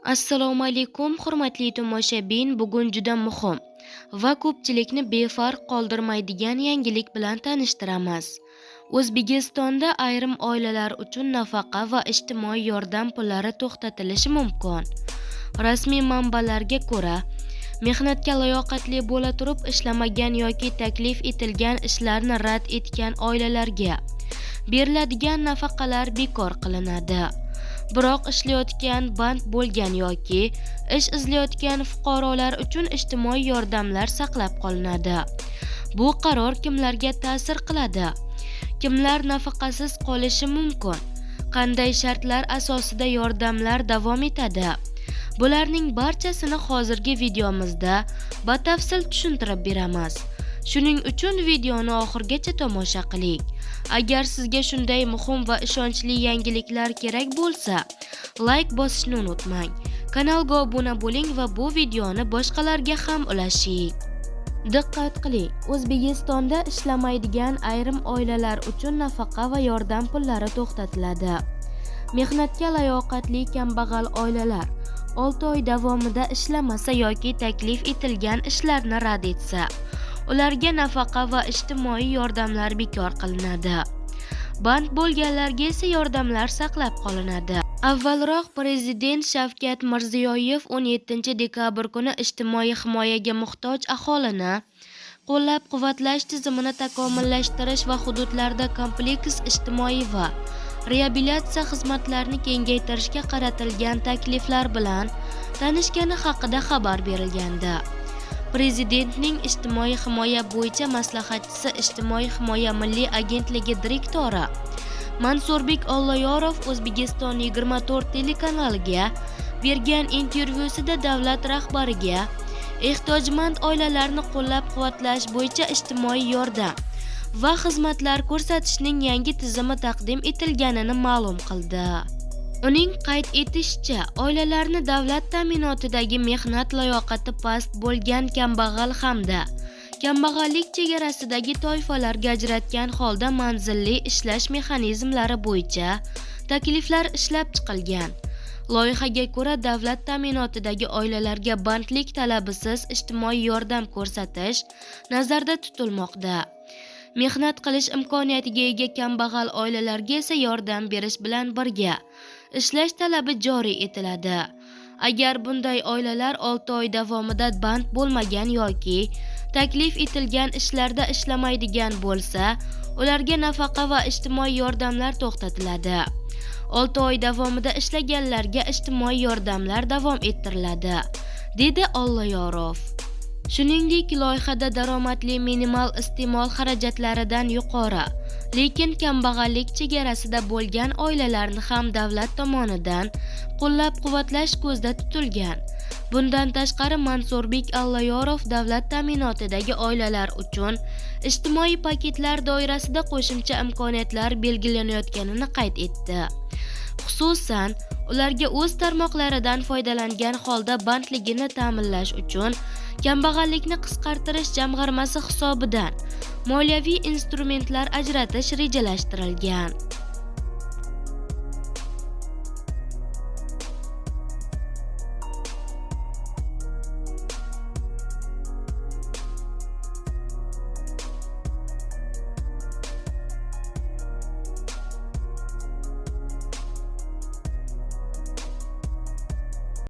Assalomu alaykum, hurmatli tomoshabin. Bugun juda muhim va ko'pchilikni befarq qoldirmaydigan yangilik bilan tanishtiramiz. O'zbekistonda ayrim oilalar uchun nafaqa va ijtimoiy yordam pullari to'xtatilishi mumkin. Rasmiy manbalarga ko'ra, mehnatga layoqatli bo'la turib ishlamagan yoki taklif etilgan ishlarni rad etgan oilalarga beriladigan nafaqalar bekor qilinadi. Biroq ishlayotgan, band bo'lgan yoki ish izlayotgan fuqarolar uchun ijtimoiy yordamlar saqlab qolinadi. Bu qaror kimlarga ta'sir qiladi? Kimlar nafaqasiz qolishi mumkin? Qanday shartlar asosida yordamlar davom etadi? Bularning barchasini hozirgi videomizda batafsil tushuntirib beramiz. Shuning uchun videoni oxirigacha tomosha qiling. Agar sizga shunday muhim va ishonchli yangiliklar kerak bo'lsa, like bosishni unutmang. Kanalga obuna bo'ling va bu videoni boshqalarga ham ulashing. Diqqat qiling, O'zbekistonda ishlamaydigan ayrim oilalar uchun nafaqa va yordam pullari to'xtatiladi. Mehnatga layoqatli kambag'al oilalar 6 oy davomida ishlamasa yoki taklif etilgan ishlarni rad etsa, ularga nafaqa va ijtimoiy yordamlar bekor qilinadi. Band bo'lganlarga esa yordamlar saqlab qolinadi. Avvalroq Prezident Shavkat Mirziyoyev 17 dekabr kuni ijtimoiy himoyaga muhtoj aholini qo'llab-quvvatlash tizimini takomillashtirish va hududlarda kompleks ijtimoiy va reabilitatsiya xizmatlarini kengaytirishga qaratilgan takliflar bilan tanishgani haqida xabar berilgandi. Prezidentning ijtimoiy himoya bo'yicha maslahatchisi, Ijtimoiy himoya milliy agentligi direktori Mansurbek Olloyorov O'zbekiston 24 telekanaliga bergan intervyusida davlat rahbariga ehtiyojmand oilalarni qo'llab-quvvatlash bo'yicha ijtimoiy yordam va xizmatlar ko'rsatishning yangi tizimi taqdim etilganini ma'lum qildi. Uning qayd etishicha, oilalarni davlat ta'minotidagi mehnat layoqati past bo'lgan kambag'al hamda kambag'allik chegarasidagi toifalarga ajratgan holda manzilli ishlash mexanizmlari bo'yicha takliflar ishlab chiqilgan. Loyihaga ko'ra, davlat ta'minotidagi oilalarga bandlik talabisiz ijtimoiy yordam ko'rsatish nazarda tutilmoqda. Mehnat qilish imkoniyatiga ega kambag'al oilalarga esa yordam berish bilan birga ishlash talabi joriy etiladi. Agar bunday oilalar 6 oy davomida band bo'lmagan yoki taklif etilgan ishlarda ishlamaydigan bo'lsa, ularga nafaqa va ijtimoiy yordamlar to'xtatiladi. 6 oy davomida ishlaganlarga ijtimoiy yordamlar davom ettiriladi, dedi Olloyorov. Shuningdek, loyihada daromadli minimal iste'mol xarajatlaridan yuqori, lekin kambag'allik chegarasida bo'lgan oilalarni ham davlat tomonidan qo'llab-quvvatlash ko'zda tutilgan. Bundan tashqari, Mansurbek Olloyorov davlat ta'minotidagi oilalar uchun ijtimoiy paketlar doirasida qo'shimcha imkoniyatlar belgilanayotganini qayd etdi. Xususan, ularga o'z tarmoqlaridan foydalangan holda bandligini ta'minlash uchun kambag'allikni qisqartirish jamg'armasi hisobidan moliyaviy instrumentlar ajratish rejalashtirilgan.